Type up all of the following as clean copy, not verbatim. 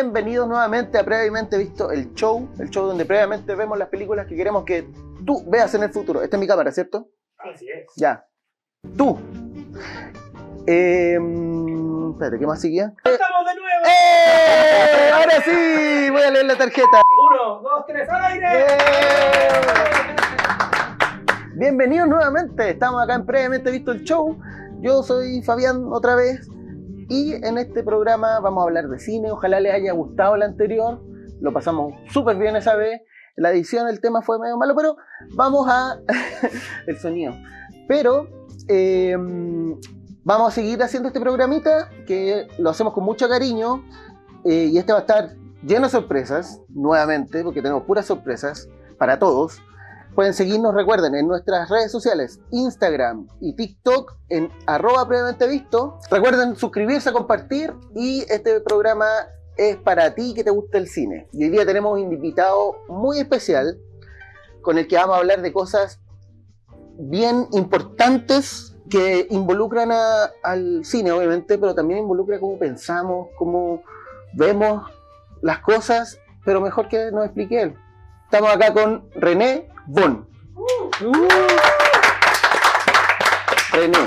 bienvenidos nuevamente a Previamente Visto, el show donde previamente vemos las películas que queremos que tú veas en el futuro. Esta es mi cámara, ¿cierto? Así es. Ya. Tú. Espérate, ¿qué más seguía? ¡Estamos de nuevo! Ahora sí, voy a leer la tarjeta. 1, 2, 3, ¡al aire! Bienvenidos nuevamente, estamos acá en Previamente Visto el show. Yo soy Fabián otra vez y en este programa vamos a hablar de cine. Ojalá les haya gustado el anterior, lo pasamos súper bien esa vez. La edición, el tema fue medio malo, pero vamos a... el sonido. Pero vamos a seguir haciendo este programita que lo hacemos con mucho cariño y este va a estar lleno de sorpresas nuevamente porque tenemos puras sorpresas para todos. Pueden seguirnos, recuerden, en nuestras redes sociales, Instagram y TikTok, en @previamentevisto. Recuerden suscribirse, compartir, y este programa es para ti que te gusta el cine. Y hoy día tenemos un invitado muy especial, con el que vamos a hablar de cosas bien importantes que involucran al cine, obviamente, pero también involucra cómo pensamos, cómo vemos las cosas, pero mejor que nos explique él. Estamos acá con René Bon. René,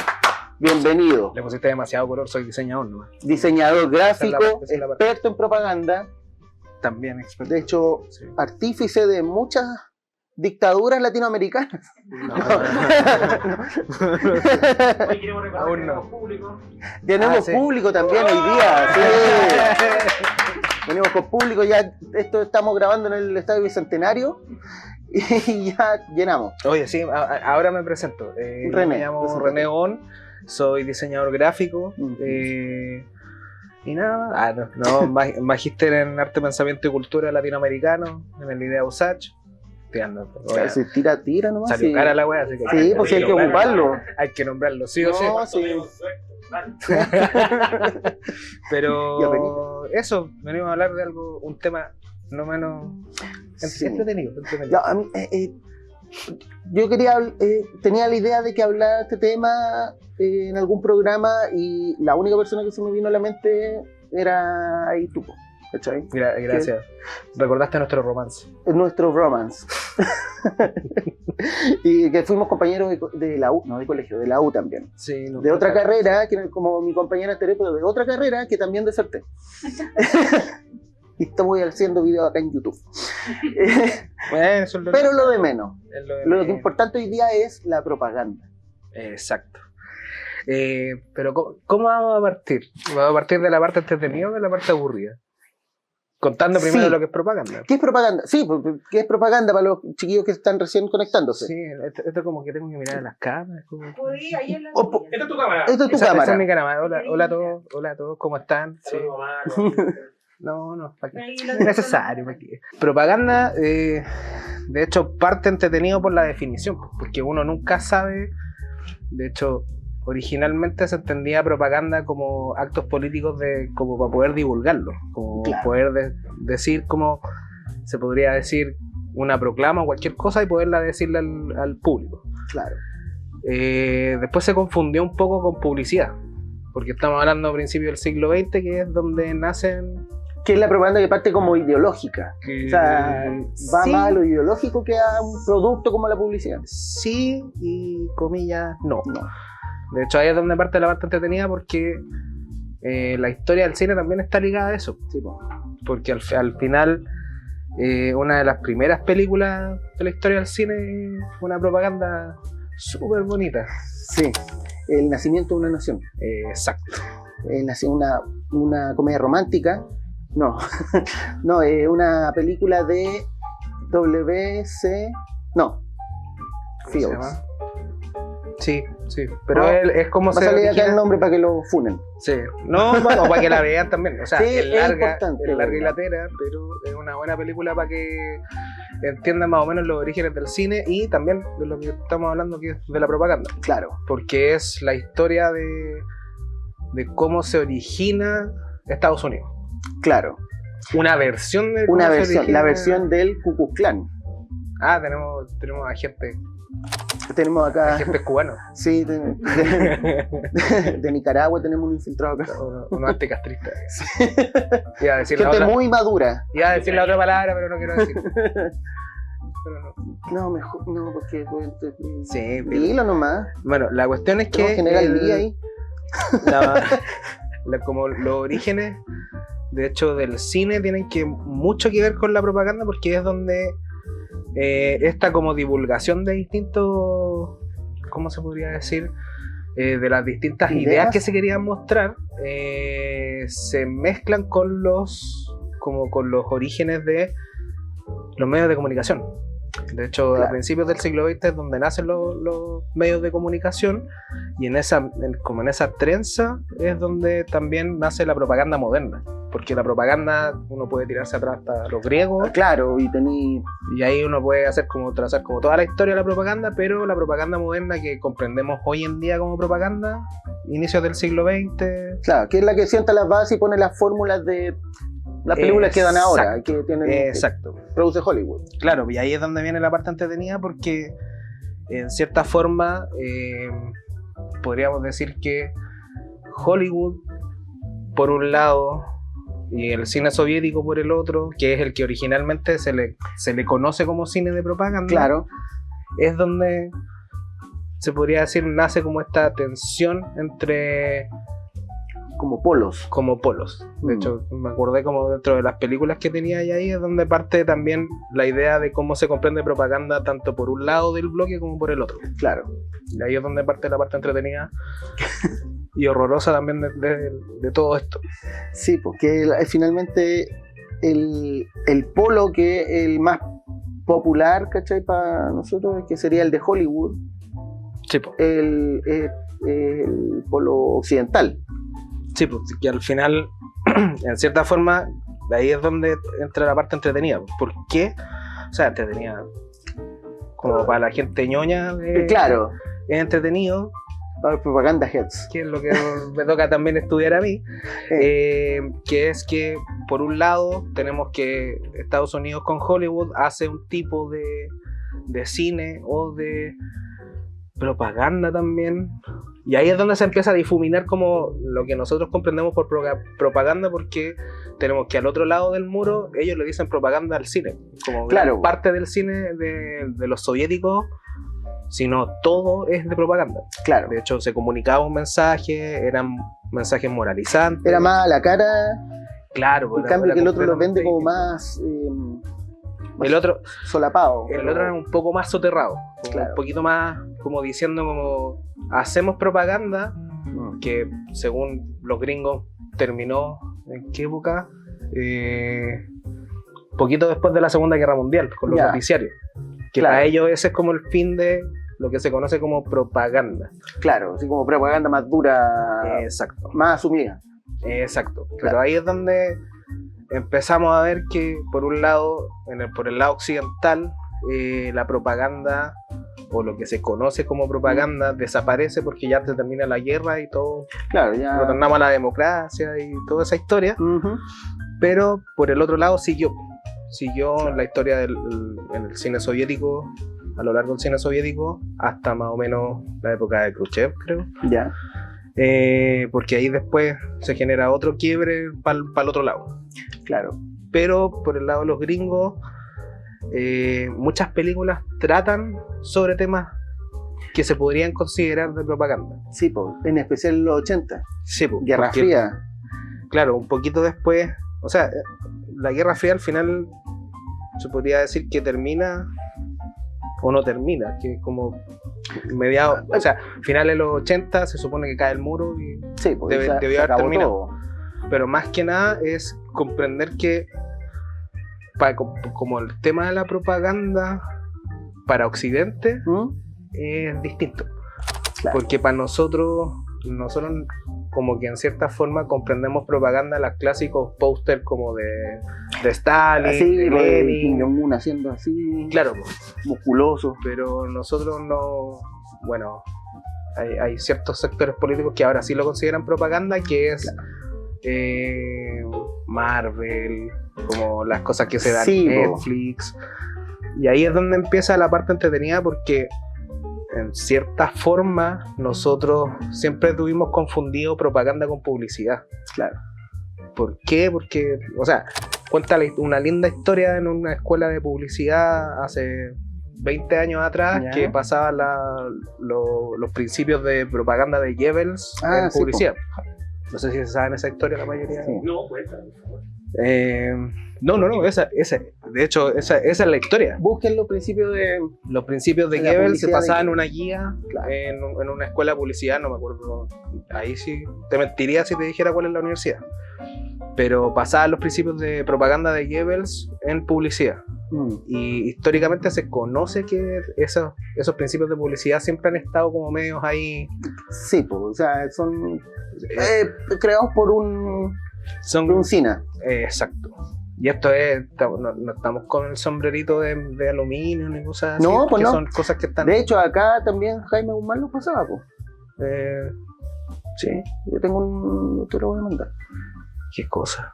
bienvenido. Le pusiste demasiado color, soy diseñador nomás. Diseñador gráfico, esa es la experto en propaganda, También experto. de hecho, Sí. artífice de muchas dictaduras latinoamericanas. Hoy queremos recordar Aún que no. tenemos público. Tenemos sí. público también hoy día. Sí. Venimos con público, ya esto estamos grabando en el Estadio Bicentenario y ya llenamos. Oye, sí, ahora me presento. René, Me llamo preséntate. René Bon, soy diseñador gráfico. Ujú. Y nada, magíster en arte, pensamiento y cultura latinoamericano en el IDEA USACH. Se tira nomás. Salió Sí. cara la wea, así que Sí, pues sí, hay que ocuparlo. Hay que nombrarlo, sí o sí. No, sí. Vale. Ya, Pero eso, venimos a hablar de algo, un tema no menos Sí. entretenido. Ya, a mí, yo tenía la idea de que hablar de este tema en algún programa y la única persona que se me vino a la mente era ahí tú, ¿cachai? Gracias. Recordaste nuestro romance. Nuestro romance. Y que fuimos compañeros de la U, no de colegio, de la U también. Sí, no, De otra carrera, que como mi compañera anterior, pero de otra carrera que también deserté. Y estoy haciendo videos acá en YouTube. Bueno, eso es lo Pero lo de menos. es lo de Lo que menos. importante hoy día es la propaganda. Exacto. Pero ¿cómo vamos a partir? ¿Vamos a partir de la parte entretenida o de la parte aburrida? Contando primero Sí. lo que es propaganda. ¿Qué es propaganda? Sí, ¿qué es propaganda para los chiquillos que están recién conectándose? Sí, esto como que tengo que mirar a las cámaras. Como... Podí, ahí en la O po- Esta es tu cámara. Esto es tu Esa cámara. es mi cámara. Hola a todos, ¿cómo están? Sí. Saludos, Omar. No, ¿para qué? Ahí No es necesario. ¿para qué? Propaganda, de hecho, parte entretenido por la definición, porque uno nunca sabe. De hecho, originalmente se entendía propaganda como actos políticos como para poder divulgarlo, como Claro. poder decir, como se podría decir, una proclama o cualquier cosa y poderla decirle al público. Claro. Después se confundió un poco con publicidad, porque estamos hablando a principios del siglo XX, que es donde nacen... Que es la propaganda que parte como ideológica. O sea, va sí, más a lo ideológico que a un producto como la publicidad. sí y comillas no. No. De hecho, ahí es donde parte la parte entretenida, porque la historia del cine también está ligada a eso. Sí, po. Porque al final, una de las primeras películas de la historia del cine es una propaganda súper bonita. Sí. El nacimiento de una nación. Exacto. Nació una comedia romántica. No. No, una película de W.C. No. ¿Cómo se Fields. llama? Sí, pero No, es como Va a se salir acá origina. el nombre para que lo funen. Sí, no, o para que la vean también. O sea, Sí, es es larga, importante, es larga y ¿verdad? latera, pero es una buena película para que entiendan más o menos los orígenes del cine y también de lo que estamos hablando, que es de la propaganda. Claro. Porque es la historia de cómo se origina Estados Unidos. Claro. Una versión de cómo Una se versión. origina- La versión del Ku Klux Klan. Ah, tenemos a gente Tenemos acá, Jefe cubano, sí, de Nicaragua tenemos un infiltrado acá. uno anticastristas. Iba a decir la Gente otra, muy madura. iba a decir la otra palabra, pero no quiero decir. Pero no. No, mejor, no, porque... Sí, pero- Dilo nomás. Bueno, la cuestión es Tenemos que que generar el día ahí. como los orígenes, de hecho, del cine tienen mucho que ver con la propaganda, porque es donde esta como divulgación de distintos, ¿cómo se podría decir? De las distintas ideas que se querían mostrar, se mezclan con con los orígenes de los medios de comunicación. De hecho, Claro. a principios del siglo XX es donde nacen los medios de comunicación, y como en esa trenza es donde también nace la propaganda moderna, porque la propaganda uno puede tirarse atrás hasta los griegos, Claro, y tení... y ahí uno puede trazar como toda la historia de la propaganda, pero la propaganda moderna que comprendemos hoy en día como propaganda, inicios del siglo XX. Claro, que es la que sienta las bases y pone las fórmulas de las películas que dan ahora, que tienen... Exacto. que produce Hollywood. Claro, y ahí es donde viene la parte entretenida, porque en cierta forma podríamos decir que Hollywood por un lado y el cine soviético por el otro, que es el que originalmente se le conoce como cine de propaganda, Claro, es donde se podría decir nace como esta tensión entre como polos. como polos. De Mm. hecho, me acordé como dentro de las películas que tenía ahí es donde parte también la idea de cómo se comprende propaganda tanto por un lado del bloque como por el otro. Claro. Y ahí es donde parte la parte entretenida y horrorosa también de todo esto. Sí, porque finalmente el polo que es el más popular, ¿cachai? Para nosotros, que sería el de Hollywood, Sí, po. el polo occidental. Sí, pues, que al final, en cierta forma, de ahí es donde entra la parte entretenida. ¿Por qué? O sea, entretenida. Como para la gente ñoña, Claro, es entretenido, para propaganda heads. que es lo que me toca también estudiar a mí, que es que por un lado tenemos que Estados Unidos con Hollywood hace un tipo de cine o de propaganda también, y ahí es donde se empieza a difuminar como lo que nosotros comprendemos por propaganda, porque tenemos que al otro lado del muro ellos le dicen propaganda al cine, como Claro. gran parte del cine de los soviéticos, sino todo es de propaganda. Claro. De hecho, se comunicaba un mensaje, eran mensajes moralizantes. Era más a la cara, Claro, en era- cambio era que el otro lo vende completamente como distinto. más El otro solapado. era un poco más soterrado, como Claro. un poquito más como diciendo como hacemos propaganda, Mm. que según los gringos terminó ¿en qué época? Poquito después de la Segunda Guerra Mundial, con los Ya. noticiarios. Que Claro. para ellos ese es como el fin de lo que se conoce como propaganda. Claro, así como propaganda más dura, Exacto. más asumida. Exacto. Claro. Pero ahí es donde empezamos a ver que por un lado, por el lado occidental, la propaganda o lo que se conoce como propaganda desaparece porque ya se termina la guerra y todo, Claro, ya. retornamos a la democracia y toda esa historia, Ujú. pero por el otro lado siguió en la historia en el cine soviético, a lo largo del cine soviético, hasta más o menos la época de Khrushchev, creo. Ya, Porque ahí después se genera otro quiebre para el otro lado. claro. Pero por el lado de los gringos, muchas películas tratan sobre temas que se podrían considerar de propaganda. Sí, po, en especial en los 80. Sí, Guerra porque, Fría. claro, un poquito después, o sea, la Guerra Fría al final se podría decir que termina o no termina, que es como mediados, o sea, finales de los 80 se supone que cae el muro, Sí, po, debió se haber acabó terminado. todo. pero más que nada es comprender que como el tema de la propaganda para Occidente ¿Mm? es distinto. Claro. Porque para nosotros como que en cierta forma comprendemos propaganda, los clásicos póster como de Stalin, Así, de lo de Kim Lenin. Jong-un haciendo así, Claro, musculoso. pero nosotros no, bueno, hay ciertos sectores políticos que ahora sí lo consideran propaganda, que es Marvel, como las cosas que se dan Sí, en po. Netflix. Y ahí es donde empieza la parte entretenida, porque en cierta forma nosotros siempre tuvimos confundido propaganda con publicidad. Claro. ¿Por qué? Porque, o sea, cuenta una linda historia en una escuela de publicidad hace 20 años atrás, Ya. que pasaban los principios de propaganda de Goebbels en Sí, publicidad. No sé si se saben esa historia la mayoría. Sí. No, cuéntame, por favor. No, esa, de hecho, esa es la historia. Busquen los principios de... Los principios de La Goebbels se publicidad pasaban en de- una guía Claro. en una escuela de publicidad, no me acuerdo. Ahí sí te mentiría si te dijera cuál es la universidad. Pero pasaban los principios de propaganda de Goebbels en publicidad. Y históricamente se conoce que esos principios de publicidad siempre han estado como medios ahí. Sí, pues, o sea, son creados por un Son SINA. exacto. Y esto es, no estamos con el sombrerito de aluminio ni cosas así. No, pues que no. son cosas que están. De hecho, acá también Jaime Guzmán lo pasaba, pues. Sí, Yo tengo un... Te lo voy a mandar. qué cosa.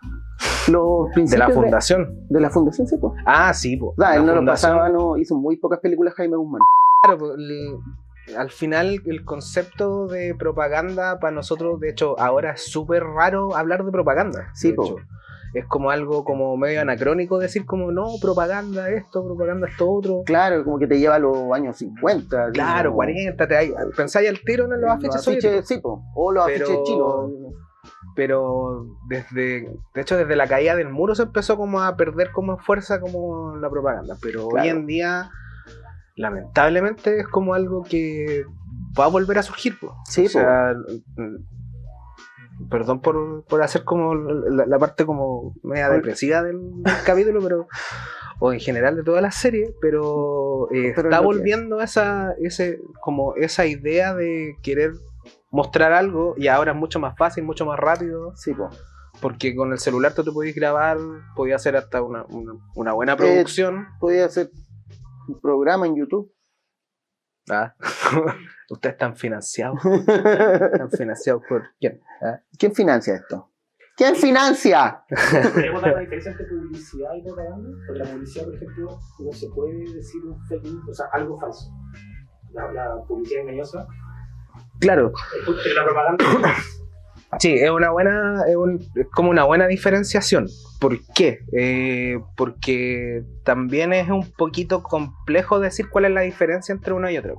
Los De principios la fundación. de la fundación, sí, pues. Ah, sí, pues. O sea, él no lo pasaba, no, hizo muy pocas películas Jaime Guzmán. Claro, pues, al final el concepto de propaganda para nosotros, de hecho, ahora es súper raro hablar de propaganda. Sí, de po. hecho. Es como algo como medio anacrónico decir como no, propaganda esto otro. Claro, como que te lleva a los años 50. Claro, como- 40, pensáis al tiro en los afiches soviéticos. sí, po. O los Pero- afiches chinos. Pero de hecho desde la caída del muro se empezó como a perder como fuerza como la propaganda. Pero Claro. hoy en día, lamentablemente, es como algo que va a volver a surgir, po. Sí, O sea, perdón por hacer como la parte como media depresiva del capítulo, pero o en general de toda la serie, pero Pero está es lo que volviendo esa idea de querer mostrar algo, y ahora es mucho más fácil, mucho más rápido, Sí, po. porque con el celular tú te podías grabar, podías hacer hasta una buena producción. Podía hacer un programa en YouTube. Ah. Ustedes están financiados. Están financiados por quién. ¿Ah? ¿Quién financia esto? ¿Quién financia? ¿Podemos dar la diferencia entre publicidad y propaganda? Porque la publicidad, por ejemplo, no se puede decir un fake news, o sea, algo falso. La publicidad engañosa, Claro, pero la propaganda sí, es como una buena diferenciación. ¿Por qué? Porque también es un poquito complejo decir cuál es la diferencia entre uno y otro.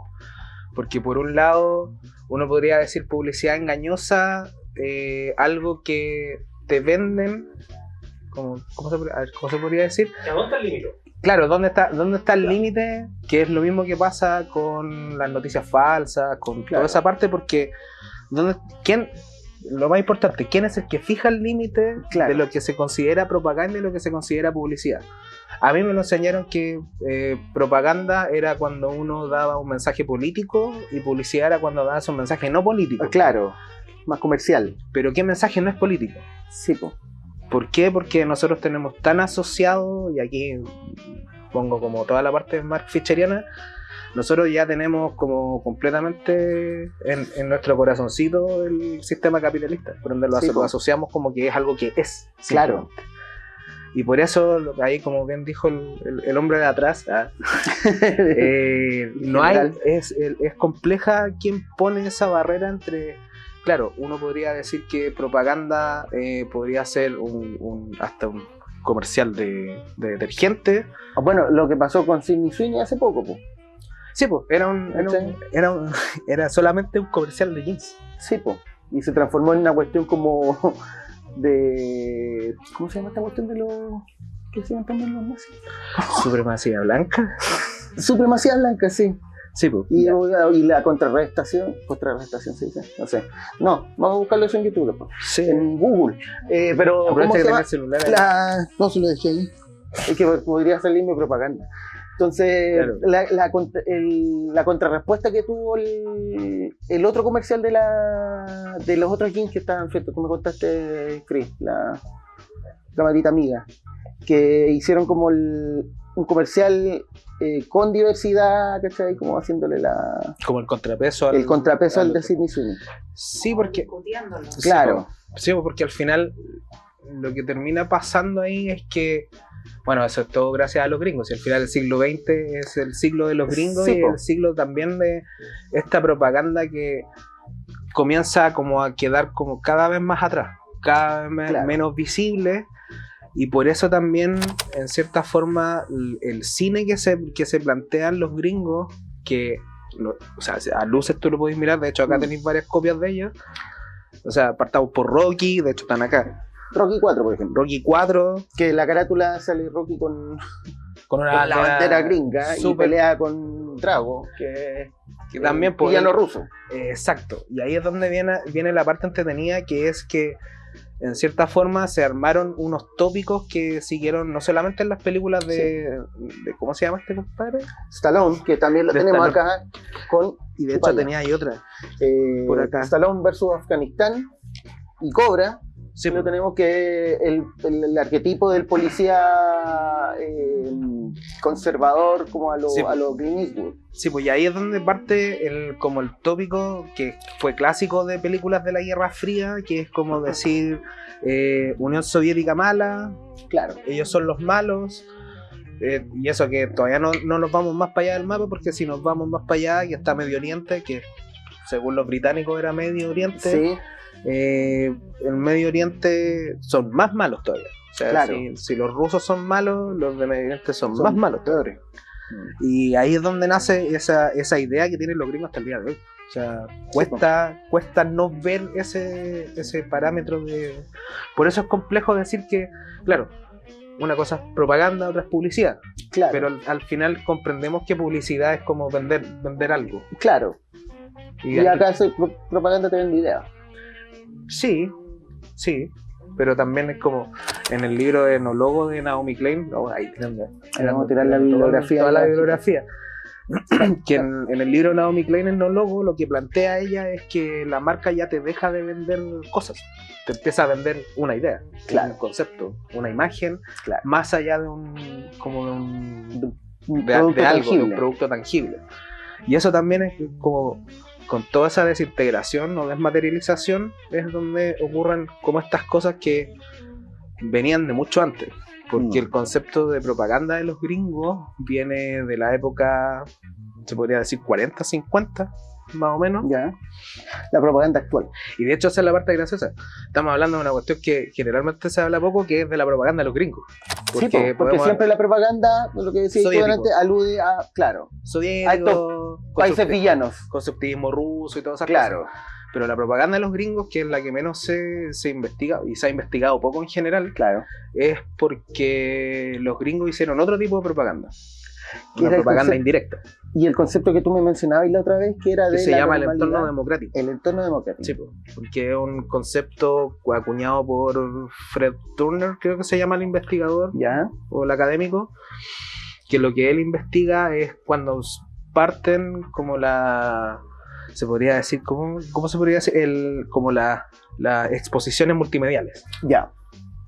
Porque por un lado, uno podría decir publicidad engañosa, algo que te venden, ¿cómo se podría decir? ¿a dónde está el límite? Claro, ¿dónde está el límite? Que es lo mismo que pasa con las noticias falsas, con Claro. toda esa parte, porque lo más importante, ¿quién es el que fija el límite Claro. de lo que se considera propaganda y lo que se considera publicidad? A mí me lo enseñaron que propaganda era cuando uno daba un mensaje político y publicidad era cuando dabas un mensaje no político. Claro, más comercial. Pero ¿qué mensaje no es político? Sí, po. ¿Por qué? Porque nosotros tenemos tan asociado, y aquí pongo como toda la parte Mark Fischeriana, nosotros ya tenemos como completamente en nuestro corazoncito el sistema capitalista, por donde lo Sí, po. asociamos como que es algo que es. Claro. Y por eso, ahí como bien dijo el hombre de atrás, no hay, General. es compleja quien pone esa barrera entre... Claro, uno podría decir que propaganda podría ser hasta un comercial de detergente. Bueno, lo que pasó con Sydney Sweeney hace poco, po. Sí, pues, era solamente un comercial de jeans. Sí, po. Y se transformó en una cuestión como de... ¿Cómo se llama esta cuestión de los... ¿Qué se llaman también los nazis? Supremacía blanca. Supremacía blanca, sí. Sí, pues. Y la contrarrestación se dice, no sé. No, vamos a buscarlo eso en YouTube después. Sí. En Google. Pero, ¿cómo Aprovecha que se tenés llama? el celular ahí. No, se lo dejé ahí. Es que podría salirme propaganda. Entonces, Claro. la contrarrespuesta que tuvo el otro comercial de los otros jeans que estaban feitos, tú me contaste, Chris, la camarita amiga, que hicieron como un comercial con diversidad, ¿cachai? Como haciéndole Como el contrapeso el contrapeso al de otro. Sydney Sweeney. Sí, porque... Discutiéndolo. Claro. Sí, porque al final lo que termina pasando ahí es que bueno, eso es todo gracias a los gringos. Y al final el siglo XX es el siglo de los gringos, Sí, y po. el siglo también de esta propaganda que comienza como a quedar como cada vez más atrás, cada vez Claro. menos visible. Y por eso también, en cierta forma, el cine que se plantean los gringos, que, o sea, a luces tú lo podés mirar, de hecho acá tenéis varias copias de ellos. O sea, partamos por Rocky, de hecho están acá. Rocky 4, por ejemplo. Rocky 4, Que en la carátula sale Rocky con con una la bandera gringa y súper- pelea con Drago, que también por villano ruso. exacto. Y ahí es donde viene la parte entretenida, que es que en cierta forma se armaron unos tópicos que siguieron no solamente en las películas de ¿cómo se llama este compadre? Stallone, que también lo De tenemos Stallone. acá con Y de hecho Chupalla. tenía ahí otra. Por acá. Stallone versus Afganistán y Cobra. Sí, Lo tenemos que el arquetipo del policía conservador como a lo Sí. Clint Eastwood. sí, pues y ahí es donde parte como el tópico que fue clásico de películas de la Guerra Fría, que es como decir Unión Soviética mala, Claro. ellos son los malos. Y eso que todavía no nos vamos más para allá del mapa, porque si nos vamos más para allá, que está Medio Oriente, que según los británicos era Medio Oriente, Sí, el Medio Oriente son más malos todavía. O sea, Claro. si los rusos son malos, los de Medio Oriente son son más malos todavía. peores. Y ahí es donde nace esa idea que tienen los gringos hasta el día de hoy. O sea, cuesta no ver ese parámetro de... Por eso es complejo decir que, claro, una cosa es propaganda, otra es publicidad. Claro, Pero al final comprendemos que publicidad es como vender algo. claro. Y Y acá propaganda te vende ideas. sí, pero también es como en el libro de Enólogo de Naomi Klein, ahí Vamos a tirar la bibliografía. toda la bibliografía. Que en el libro de Naomi Klein, Enólogo, lo que plantea ella es que la marca ya te deja de vender cosas, te empieza a vender una idea, Claro. un concepto, una imagen, Claro. más allá de un Un de producto algo, de un tangible. producto tangible. Y eso también es como con toda esa desintegración o desmaterialización es donde ocurren como estas cosas que venían de mucho antes, porque el concepto de propaganda de los gringos viene de la época, se podría decir 40, 50 más o menos, Ya. La propaganda actual. y de hecho esa es la parte graciosa. Estamos hablando de una cuestión que generalmente se habla poco, que es de la propaganda de los gringos, Porque podemos- siempre la propaganda, lo que decía tú Soviético. delante, alude a, claro, soviético, países villanos. conceptivismo ruso y todas esas Claro. cosas. Pero la propaganda de los gringos, que es la que menos se investiga, y se ha investigado poco en general, Claro. es porque los gringos hicieron otro tipo de propaganda. ¿Qué Una era el propaganda concepto? indirecta, Y el concepto que tú me mencionabas la otra vez, que era que de se la llama el normalidad, entorno democrático. el entorno democrático. Sí, porque es un concepto acuñado por Fred Turner, creo que se llama el investigador, Ya. o el académico, que lo que él investiga es cuando parten como se podría decir, ¿cómo se podría decir? Como las exposiciones multimediales. Ya.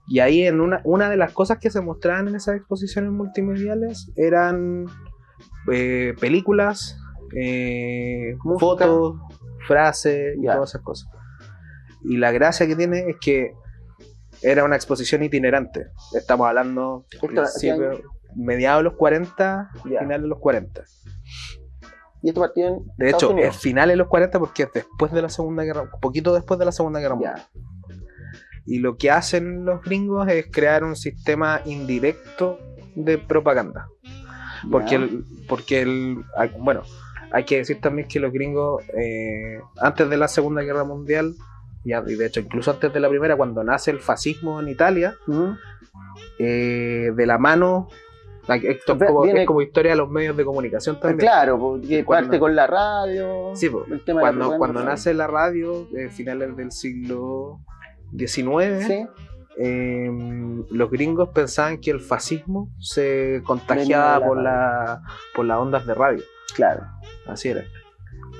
Y ahí en una de las cosas que se mostraban en esas exposiciones multimediales eran películas, Música. fotos, frases y Ya. todas esas cosas. Y la gracia que tiene es que era una exposición itinerante. Estamos hablando principio, ¿qué mediados de los 40, Ya. finales de los 40. Y esto partió en De Estados hecho, Unidos. es finales de los 40 porque es después de la Segunda Guerra, un poquito después de la Segunda Guerra Mundial. Ya. Y lo que hacen los gringos es crear un sistema indirecto de propaganda. Bueno, hay que decir también que los gringos, antes de la Segunda Guerra Mundial, y de hecho incluso antes de la Primera, cuando nace el fascismo en Italia, Ujú. de la mano, esto Viene- es como historia de los medios de comunicación también. Claro, porque Cuando- parte con la radio. Sí, po. el tema de la propaganda, Cuando ¿no? nace la radio, finales del siglo XIX, Sí. los gringos pensaban que el fascismo se contagiaba Venía de la por las ondas de radio. Claro. Así era.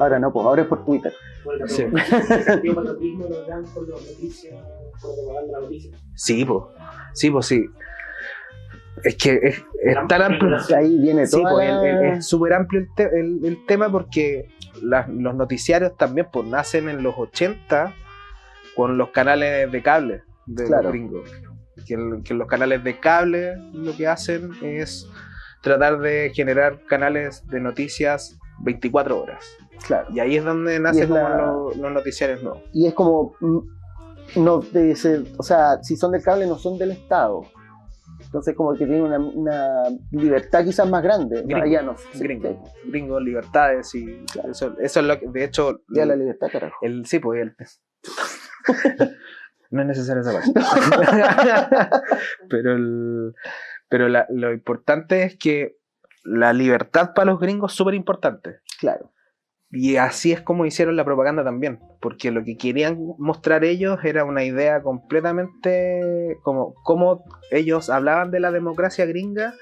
Ahora no, pues ahora es por Twitter. Bueno, Sí. el sentido patriotismo lo dan por las noticias, por la propaganda de las noticias. Sí, sí. Es que es tan amplio. Ahí viene Sí, toda pues, la- es súper amplio el tema porque los noticiarios también pues, nacen en los 80 con los canales de cable de Claro. los gringos. que los canales de cable lo que hacen es tratar de generar canales de noticias 24 horas. Claro. Y ahí es donde nacen es la- como los noticiarios nuevos. Y es como, no o sea, si son del cable no son del Estado. Entonces como que tienen una libertad quizás más grande. Gringo. Allá no. Gringos, libertades y Claro. eso es lo que, de hecho, Ya la libertad, carajo. sí, pues no es necesario esa parte. pero lo importante es que la libertad para los gringos es súper importante. Claro. Y así es como hicieron la propaganda también, porque lo que querían mostrar ellos era una idea completamente como ellos hablaban de la democracia gringa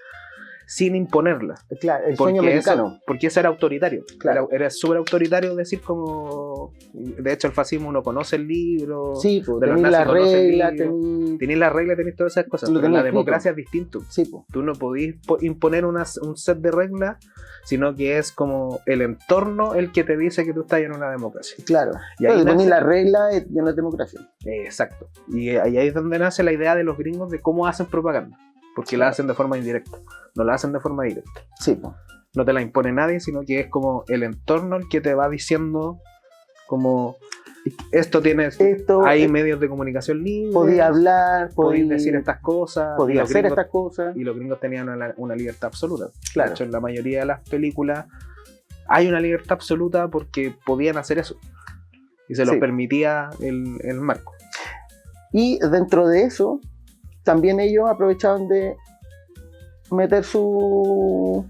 sin imponerla. Claro, el sueño americano. Porque eso era autoritario. Claro. Era súper autoritario decir como... De hecho, el fascismo uno conoce el libro. Sí, pues de los tenéis la nazis conoce el regla, libro. Tenéis la regla, tenéis todas esas cosas. Lo Pero la tenéis democracia es distinto. Sí, pues. Tú no podís imponer un set de reglas, sino que es como el entorno el que te dice que tú estás en una democracia. Claro. Y ahí Pero tenéis nace- la regla, ya no es democracia. Exacto. Y ahí es donde nace la idea de los gringos de cómo hacen propaganda. Porque la hacen de forma indirecta. No la hacen de forma directa. Sí, pues. No te la impone nadie, sino que es como el entorno el que te va diciendo como esto tienes. Esto Hay medios de comunicación libres. podía hablar, podéis decir estas cosas. podía y los hacer gringos- estas cosas. Y los gringos tenían una libertad absoluta. Claro. De hecho, en la mayoría de las películas hay una libertad absoluta porque podían hacer eso. Y se los Sí. permitía el marco. Y dentro de eso, también ellos aprovechaban de meter su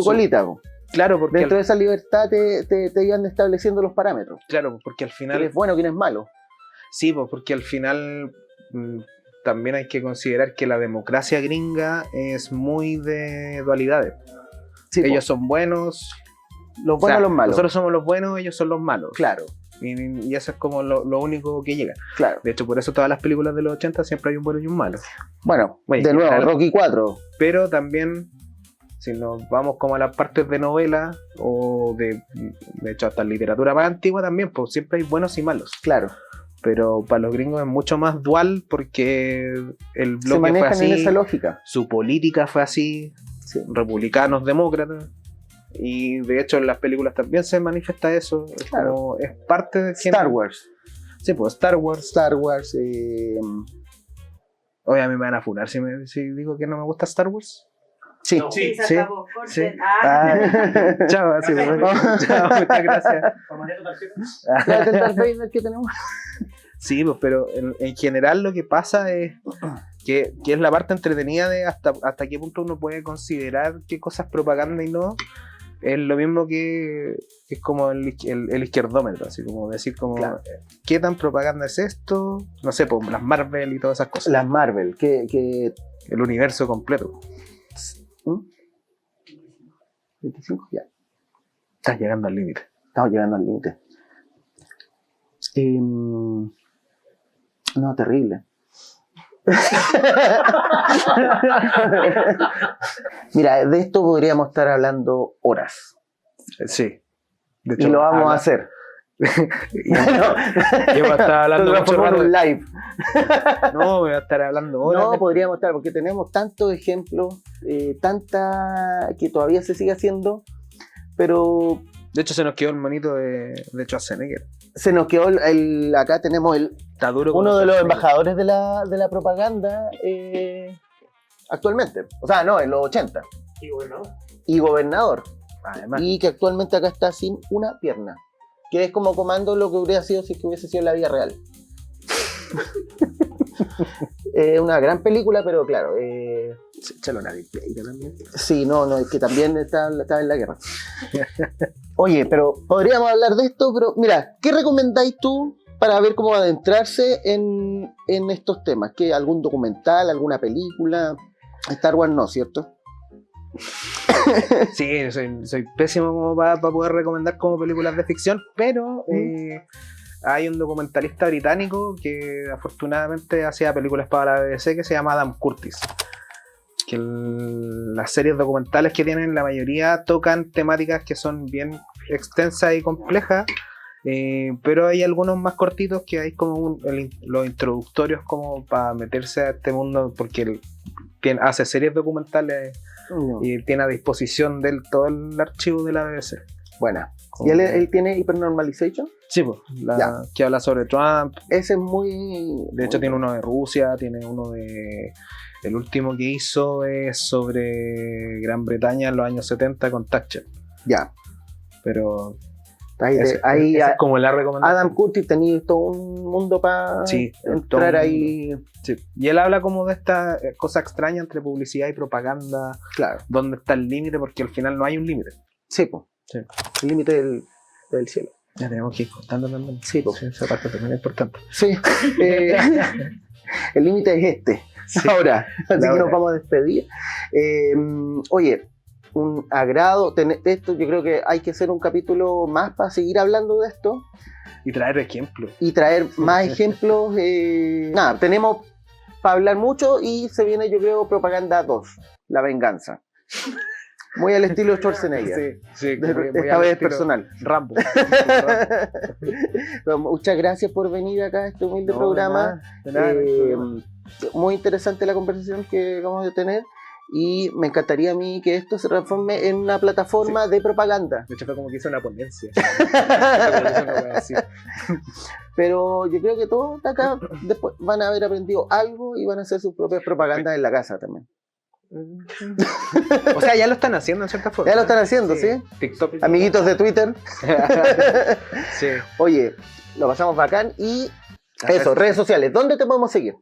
colita. Po. Claro, porque Dentro de esa libertad te iban estableciendo los parámetros. claro, porque al ¿Quién final... es bueno, quién es malo? Sí, pues porque al final también hay que considerar que la democracia gringa es muy de dualidades. Sí, po. Ellos son buenos, los o buenos sea, y los malos. nosotros somos los buenos, ellos son los malos. Claro, Y eso es como lo único que llega. claro. De hecho, por eso todas las películas de los 80 siempre hay un bueno y un malo. Bueno, Oye, de nuevo, claro. Rocky 4. Pero también, si nos vamos como a las partes de novela, o de hecho hasta en literatura más antigua también, pues siempre hay buenos y malos. Claro. Pero para los gringos es mucho más dual porque el Se bloque fue manejan así, en esa lógica. su política fue así, Sí. republicanos, demócratas. Y de hecho en las películas también se manifiesta eso. Es Claro. como, es parte de Star Wars. Sí, pues Star Wars. Star Wars. Oye, a mí me van a funar si digo que no me gusta Star Wars. Sí. No. Sí, se Sí, acabó. Corten. sí. Ah. Chao, así pues. Chao, muchas gracias. ¿Formatear tu tarjeta? La del Darth Vader que tenemos. Sí, pues, pero en general lo que pasa es que es la parte entretenida de hasta qué punto uno puede considerar qué cosas propaganda y no. Es lo mismo que es como el izquierdómetro, así como decir como Claro. ¿qué tan propaganda es esto? No sé, pues las Marvel y todas esas cosas. Las Marvel, que El universo completo. ¿Mm? 25 ya. Estás llegando al límite. Estamos llegando al límite. No, terrible. Mira, de esto podríamos estar hablando horas. Sí. De Y lo vamos a hacer. Yo voy a estar hablando Lo mucho transformamos en rato. un live. No, voy a estar hablando horas. No, podríamos estar, porque tenemos tantos ejemplos, tanta que todavía se sigue haciendo, pero De hecho, se nos quedó el monito de Schwarzenegger. se nos quedó acá tenemos Está duro. con uno de los Schwarzenegger. embajadores de la propaganda actualmente. O sea, no, en los 80. Y gobernador. Y gobernador. Además, Y que actualmente acá está sin una pierna. Que es como comando lo que hubiera sido si es que hubiese sido en la vida real. Una gran película, pero claro. échalo una Biblia también. Sí, no, es que también está en la guerra. Oye, pero podríamos hablar de esto, pero mira, ¿qué recomendáis tú para ver cómo adentrarse en estos temas? ¿Qué, algún documental, alguna película? Star Wars no, ¿cierto? Sí, soy pésimo como para poder recomendar como películas de ficción, pero hay un documentalista británico que afortunadamente hacía películas para la BBC que se llama Adam Curtis. Que las series documentales que tienen, la mayoría tocan temáticas que son bien extensas y complejas Pero hay algunos más cortitos que hay como los introductorios como para meterse a este mundo, porque él hace series documentales y tiene a disposición de él todo el archivo de la BBC. Buena. ¿Y él tiene Hypernormalization? Sí, pues, que habla sobre Trump. Ese es muy... De hecho tiene uno de Rusia, tiene uno de... El último que hizo es sobre Gran Bretaña en los años 70 con Thatcher. Ya. Pero... Ese es como la recomendación. Adam Curtis tenía todo un mundo para entrar ahí. Sí. Y él habla como de esta cosa extraña entre publicidad y propaganda. Claro. ¿Dónde está el límite? Porque al final no hay un límite. Sí, pues. Sí. El límite del cielo. Ya tenemos que ir cortando también. Sí, pues. Sí, esa parte también es importante. Sí. El límite es este. Sí. Ahora. Así que nos vamos a despedir. Oye. Un agrado tener esto. Yo creo que hay que hacer un capítulo más para seguir hablando de esto y traer ejemplos y traer más ejemplos. Nada, tenemos para hablar mucho y se viene, yo creo, Propaganda 2, La Venganza, muy al estilo Schwarzenegger. Sí, esta vez personal, Rambo. Muchas gracias por venir acá a este humilde programa. De nada, muy interesante la conversación que vamos a tener. Y me encantaría a mí que esto se transforme en una plataforma de propaganda. De hecho fue como que hizo una ponencia. Pero yo creo que todos de acá después van a haber aprendido algo y van a hacer sus propias propagandas en la casa también. O sea, ya lo están haciendo en cierta forma. Ya lo están haciendo, ¿sí? TikTok. Amiguitos de Twitter. Sí. Oye, lo pasamos bacán y eso, redes sociales. ¿Dónde te podemos seguir?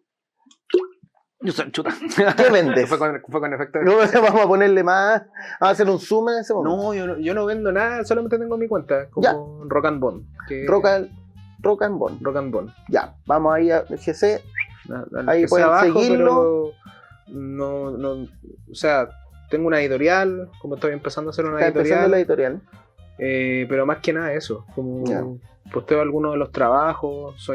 Yo soy chuta. ¿Qué vendes? fue con efecto de... No, vamos a ponerle más. Vamos a hacer un zoom en ese momento. No, yo no vendo nada, solamente tengo mi cuenta. Como ya. Rock and Bond. Rock and Bond. Rock and Bond. Ya, vamos ahí a GC. Ahí GC pueden abajo, seguirlo. No, o sea, tengo una editorial, como estoy empezando a hacer una editorial. Empezando la editorial. Pero más que nada eso. Como posteo algunos de los trabajos,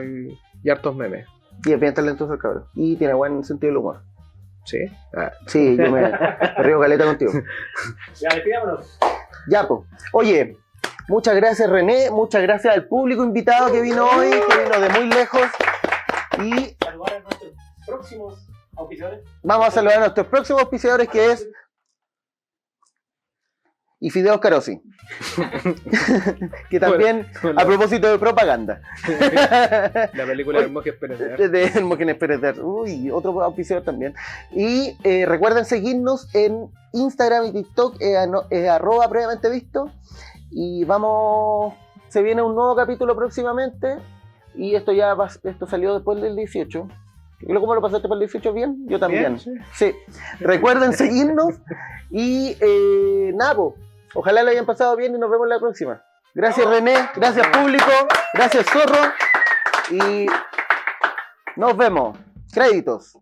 y hartos memes. Y es bien talentoso el cabrón. Y tiene buen sentido del humor. ¿Sí? Sí, yo me río caleta contigo. Ya, despidámonos. Ya, pues. Oye, muchas gracias René, muchas gracias al público invitado que vino hoy, que vino de muy lejos. Y saludar a nuestros próximos auspiciadores. Vamos a saludar a nuestros próximos auspiciadores, que es y Fideos Carosi. Que también, a propósito de propaganda. La película del Moje Pérez. De Moje Pérez. Uy, otro auspiciador también. Y recuerden seguirnos en Instagram y TikTok, @previamente visto. Y se viene un nuevo capítulo próximamente. Y esto salió después del 18. ¿Cómo lo pasaste por el 18? ¿Bien? Yo también. Bien, sí. Recuerden seguirnos. Y nada, ojalá lo hayan pasado bien y nos vemos la próxima. Gracias René, gracias público, gracias Zorro. Y nos vemos. Créditos.